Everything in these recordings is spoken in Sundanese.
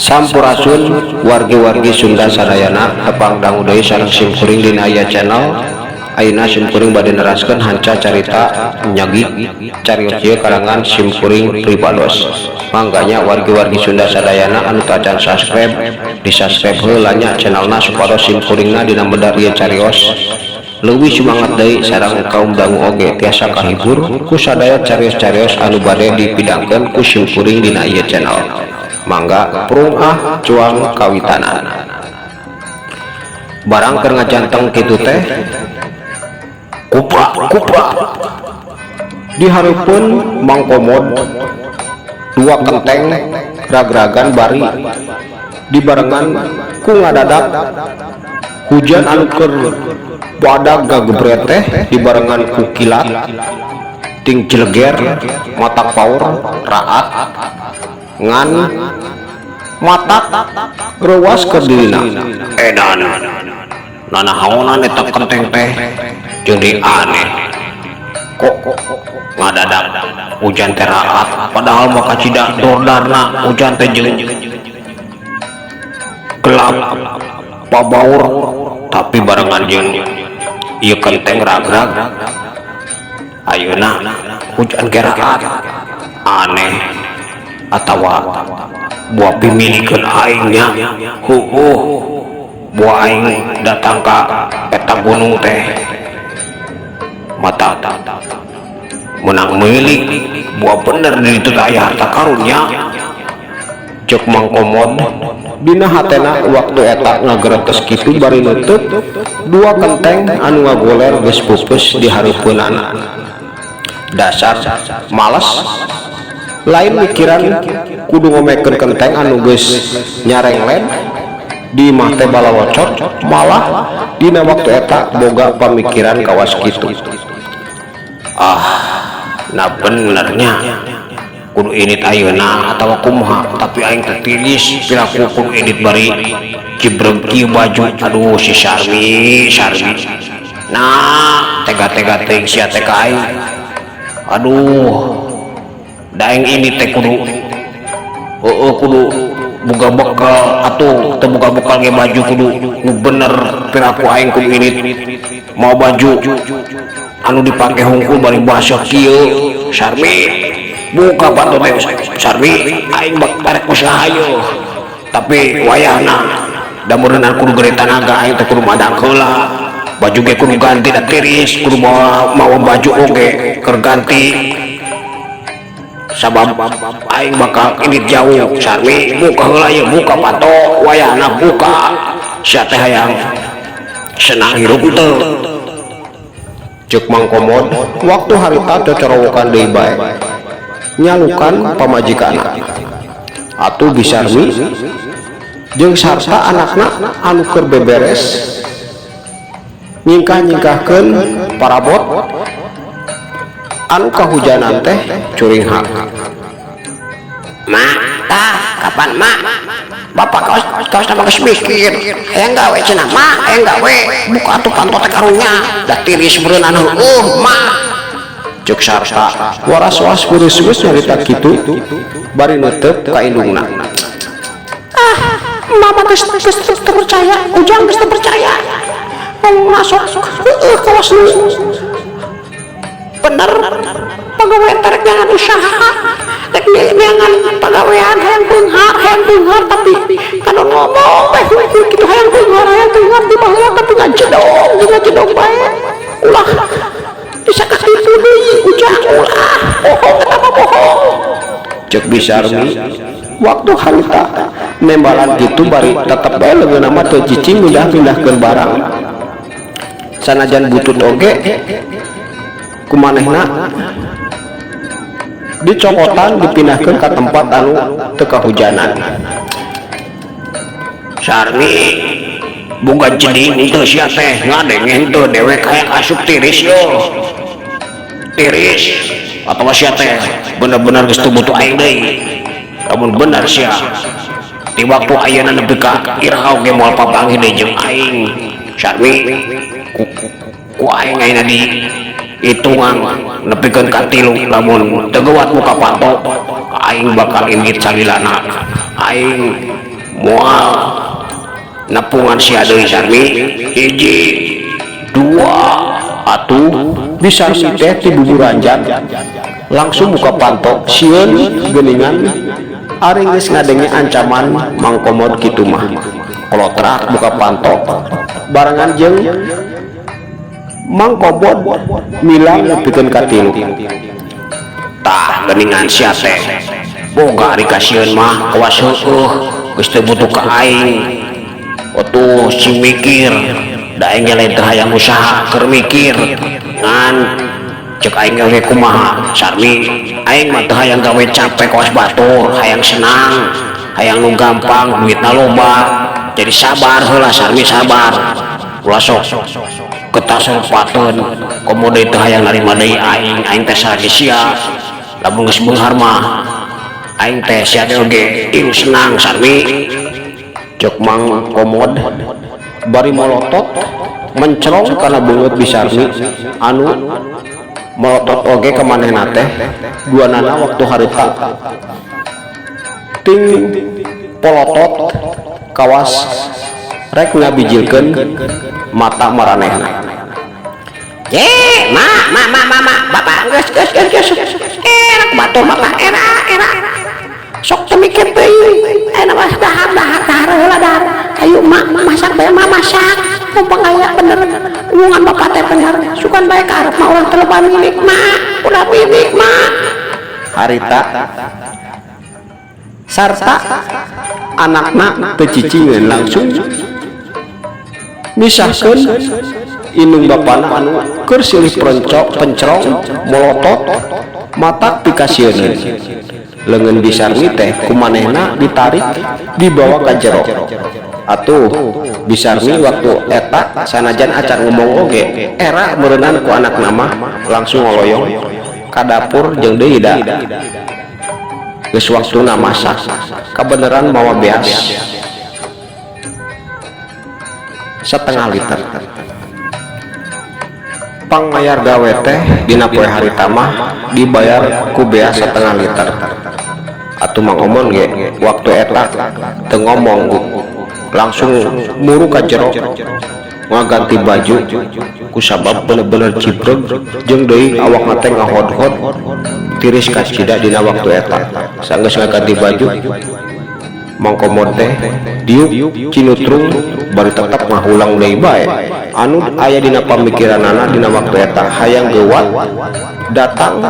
Sampurasun wargi-wargi Sunda sadayana tepang dangu deui sareng simkuring dina aya channel. Ayeuna simkuring bade neraskeun hanca carita nyagi carios ieu karangan simkuring Pribados. Mangganya wargi-wargi Sunda sadayana anu tacan subscribe di subscribe heula nya channelna supados simkuringna dina medar ieu carios leuwih semangat deui sareng kaum dangu oge tiasa kahibur ku sadaya carios-carios anu bade dipidangkeun ku simkuring dina ieu channel. Mangga prung cuang kawitanan barang keur ngajanteng kitu teh kupra dihareupeun Mang Komod dua kenteng rag-ragan bari dibarengan ku ngadadak hujan anu keur badag gagebret teh dibarengan ku kilat ting cileger matak paur raat ngan matak rewas ke dirina edan nanahaonan eta kenteng teh jeung aneh kok ngadadak hujan teh raat padahal mah kacida dordarna hujan teh jeung gelap pabaur tapi barengan jeung ieu kenteng rag-rag ayeuna hujan ge raat aneh atawa buah pimilikeun aingnya buah aing datang ka eta gunung teh mata menang meuli buah bener di ditu aya harta karunnya ceuk Mang Komod dina hatena waktu eta ngageretes kitu bari neuteuk dua kenteng anu ngagoler geus pupus di hareupeunana dasar males lain mikiran kudu ngomekeun kenteng anu geus nyarenglen di mah teh balawocot malah dina waktu eta boga pamikiran kawas kitu nah benernya kudu init ayeuna atawa kumaha tapi aing teh tiris piraku kudu init bari cibreg kieu baju aduh si Sarmi nah tega-tega teuing sia teh ka aing aduh daeng ini teh kudu buka bekal atuh teu buka bekal ge baju kudu nu bener piraku aing kudu ini mau baju anu dipake hungkul bari basa kieu Sarmi buka panto teh Sarmi aing barek usaha hayu tapi wayahna da meureunna kudu gere tanaga aing teh kudu madak heula baju ge kudu ganti da tiris kudu mawa baju oge keur ganti sabab aing bakal ini jauh Sarmi buka heula ye buka pato wayahna buka sia teh hayang senang hirup teu ceuk Mang Komod waktu harita cocorowokan deui bae nyalukan pamajikanna atuh bi Sarmi jeung sarta anakna anu keur beberes nyingkah-nyingkahkeun parabot anu kahujanan teh curing hak mak kapan mak bapak kaos nama geus mikir hayang gawe cenah mak hayang gawe buka atuh panto teh karunya da tiris beureunan mak ceuk sarta waras-waras geus nyarita kitu bari neuteuk ka indungna mama geus terpercaya ujang geus terpercaya ngomong masuk kawas bener pegawai tarik jangan usaha tek jangan pegawaian hayang beunghar tapi kana ngomong kitu hayang beunghar di bawah tapi ngajedong bae ulah bisa kakitu deui ujang ulah bohong eta mah bohong ceuk bi Sarmi waktu harita nembalan gitu bari tetep bae leungeunna mah teu cicing pindah-pindahkeun barang sanajan butut oge kumanehna dicokotan dipindahkeun ka tempat anu teka hujanan. Sarmi bukan ceding itu sia teh ngadenge henteu dewek hayang asup tiris yo. Tiris atau sia teh bener-bener geus teu butuh aing deui. Lamun bener sia di waktu ayeuna nepi ka irau ge moal papanggih deui jeung aing. Sarmi ku aing ayeuna di hitungan nepikeun ka 3 lamun teu geuwat muka patok aing bakal indit salilana. Aing moal nepungan sia deui Sarmi 1 2 atuh bisa teh ti buburanjan langsung buka pantok sieun geuningan ari geus ngadenge ancaman mangkomod kitu mah kolotrak buka pantok barengan jeung mangkobod milang nepikeun ka 3 tah geuningan sia teh boga ari ka sieun mah kawas heueuh geus teu butuh ka aing. Otuh si mikir da aing lain teu hayang usaha keur mikir ngan cek aing ge kumaha Sarmi aing mah teu hayang gawe capek kawas batur hayang senang hayang nu gampang duitna loba jadi sabar heula Sarmi sabar ulah sok ketasopateun komo deui teu hayang narima deui aing teh sage sia lamun geus beunghar mah aing teh sia ge ieu senang Sarmi. Cek mang komod bari molotot mencerong karena beungeut Bisarmi anu molotot oge ka manehna teh duanana waktu harita ting polotot kawas rek ngabijilkeun mata maranehna. Ma bapak geus erak batur bapak era sok teu mikir deui aya mah dahar heula dahar ayo masak bae masak mumpung aya bener hubungan bapak teh bener sukan bae ka arep mah urang teu loba milik mah ulah milik mah harita sarta anakna teu cicingeun langsung misahkeun indung bapana anu keur silih pencerong molotot mata pikasieun leungeun Bisarmi teh kumanehna ditarik dibawa ka jero. Atuh Bisarmi waktu eta sanajan acan ngomong oge era meureunnan ku anak nama langsung ngoloyong ka dapur jeung deui da geus waktuna masak kabeneran mawa beas 1/2 liter pangmayar gawe teh dina poe harita mah dibayar ku beas 1/2 liter. Atuh mang omon ge waktu eta teu ngomong langsung muru ka jero ngaganti baju kusabab bener-bener cipreg jeung deui awakna teh ngahod-hod tiris ka cida dina waktu eta sanggeus ngaganti baju mangkomod teh diuk cinutrung bari tetep ngahulang deui bae anu aya dina pamikiranana dina waktu eta hayang geuwat datang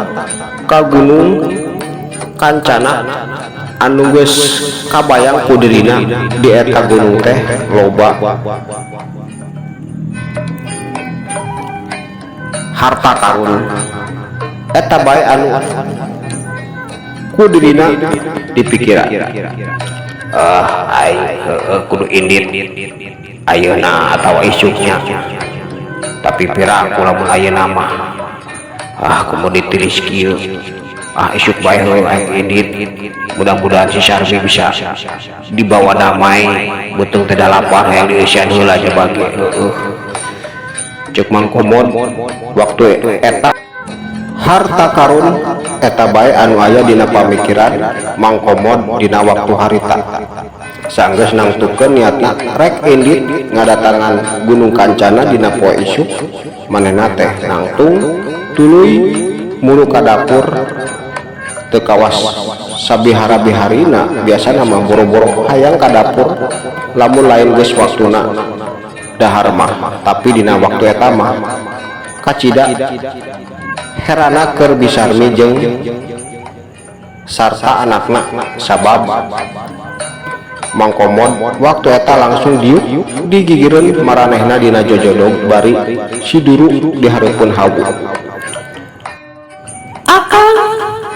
ka gunung kancana anu geus kabayang ku dirina di eta gunung teh loba harta karun eta bae anu ku dirina dipikiran aing kudu indit ayeuna atawa isuknya tapi piraku lamun ayeuna mah kudu ditiris kieu isuk bae aing indit mudah-mudahan si Sarmi bisa dibawa damai beuteung teh da lapar hayang dieusian heula aja bagi cek mangkomod waktu eta harta karun eta bae anu aya dina pamikiran mangkomod dina waktu harita sanggeus nangtukeun niatna rek indit ngadatangan gunung kancana dina poe isuk manehna teh nangtung tuluy mulu ka dapur teu kawas sabihara-biharina biasana mah boro-boro hayang ka dapur lamun lain geus waktuna dahar mah tapi dina waktu eta mah kacida herana keur Bisarmi jeung sarta anakna sabab mangkomod waktu eta langsung diuk digigireun maranehna dina jojodog bari si duru dihareupeun hawu akang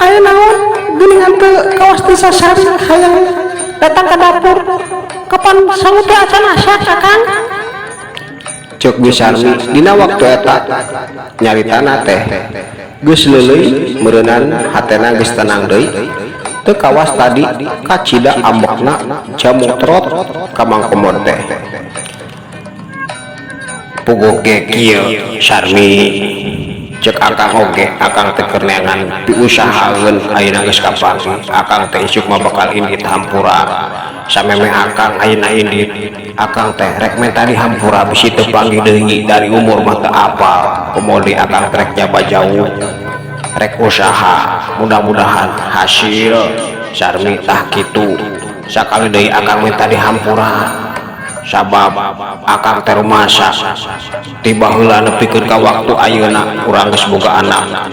aya naon geuningan teu kawas desa sari hayang datang ke dapur kapan sangu teh acan asa kakang cek Bisarmi dina waktu eta nyaritana teh geus leuleuy meureunnan hatena geus tenang deui teu kawas tadi kacida ambokna jamu trot ka Mang Komod teh puguh ge kieu Sarmi cek akang oge akang teh keur neangan diusahakeun ayeuna geus kapanggi akang teh isuk mah bakal indit hampura sameme akang ayeuna indit akang teh rek menta di hampura bisi teu panggih deui dari umur mah teu apal komodi akang rek nyaba jauh rek usaha mudah-mudahan hasil Sarmi tah kitu sakali deui akang menta di hampura sabab akang teh rumasa tiba heula nepikeun ka waktu ayeuna urang geus boga anak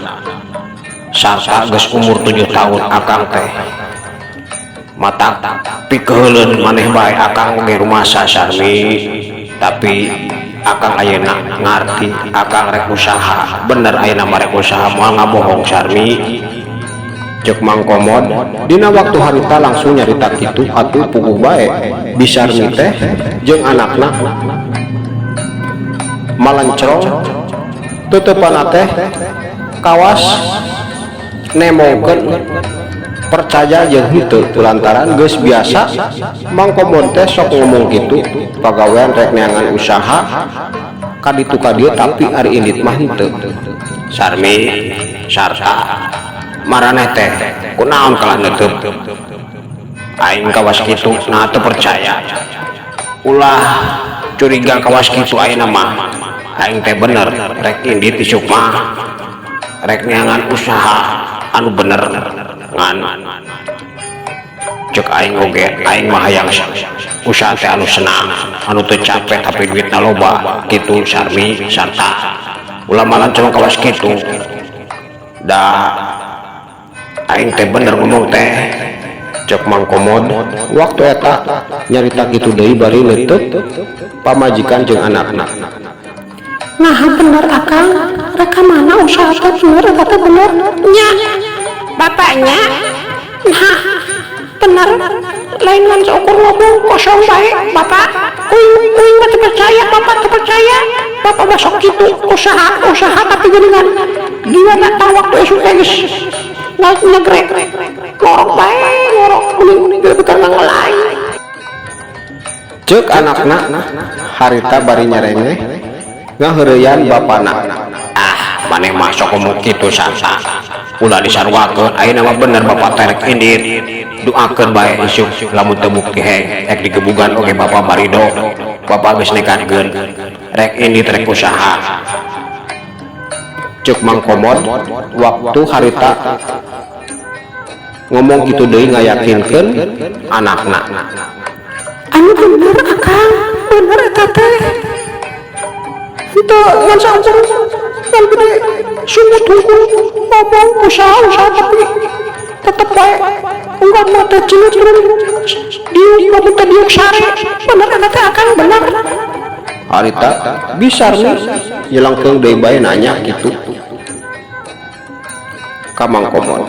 sarta geus umur 7 tahun akang teh mata pikeulun maneh bae akang ge rumasa Sarmi tapi akang ayeuna ngarti akang rek usaha bener ayeuna mah rek usaha moal ngabohong Sarmi cek Mang Komod dina waktu harita langsung nyarita kitu atuh puguh bae Bisarmi teh jeung anakna malencrong tuteupanna teh kawas nemongkeun percaya jeung henteu lantaran geus biasa Mang Komod teh sok ngomong kitu pagawean rek neangan usaha kaditu ka dieu tapi ari indit mah henteu Sarmi sarta maraneh teh kunaon kalah neuteub aing kawas kitu nah teu percaya ulah curiga kawas kitu ayeuna mah aing teh bener rek indit isuk mah rek neangan usaha anu bener ngan cek aing oge aing mah hayang usaha teh anu senang anu teu capek tapi duitna loba kitu Sarmi sarta ulah malencong kawas kitu da aing teh bener ngomong teh cek Mang Komod waktu eta nyarita kitu deui bari leuteut pamajikan jeung anakna nah bener akang reka mana usaha teh bener eta teh bener nya bapaknya nah bener lain ngan seukur ngomong kosong bae bapak kuing mah teu percaya bapak teu percaya bapak masuk kitu usaha tapi geuningan gimana tah waktu esuk geus ngegrek ngorok bae ngorok uning beukang ngelain cek anakna harita bari nyarengeh ngaheureuyan bapana maneh mah sok ngomong kitu sarta ulah disarwakeun ayeuna mah bener bapak teh rek indit doakeun bae isuk lamun teu bukti rek digebugan oge bapak barido bapak geus nekatkeun rek indit rek usaha cek Mang Komod waktu harita ngomong gitu deui ngayakinkeun anakna anu bener akang bener eta teh henteu ngan saukur ngan gede sumut hungkul ngomong usaha tapi tetep bae enggak mah teh cilut diuk lamun teh diuk sare bener eta teh akang bener harita Bisarmi nyelengkeung deui bae nanya kitu ka Mang Komod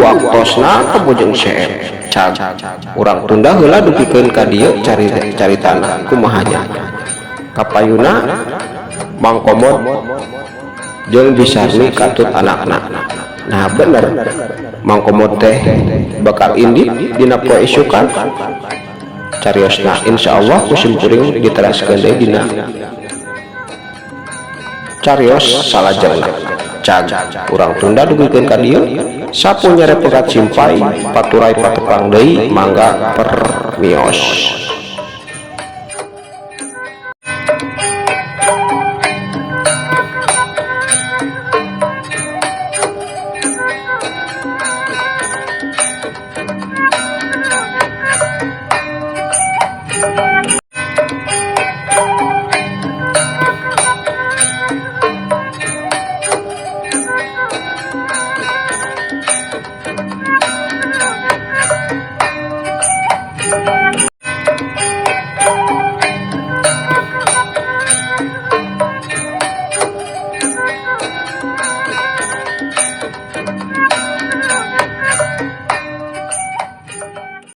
waktosna kabujeng seem cag urang tunda heula dupikeun ka dieu caritana kumahanya kapayuna Mang Komod jeung Bisarmi katut anakna nah bener Mang Komod teh bakal indit dina poe isukan cariosna insyaallah kusim kuring diteraskeun deui dina carios salajengna cag urang tunda dugikeun ka dieu sapunya repegat simpai paturai patepang deui mangga permios.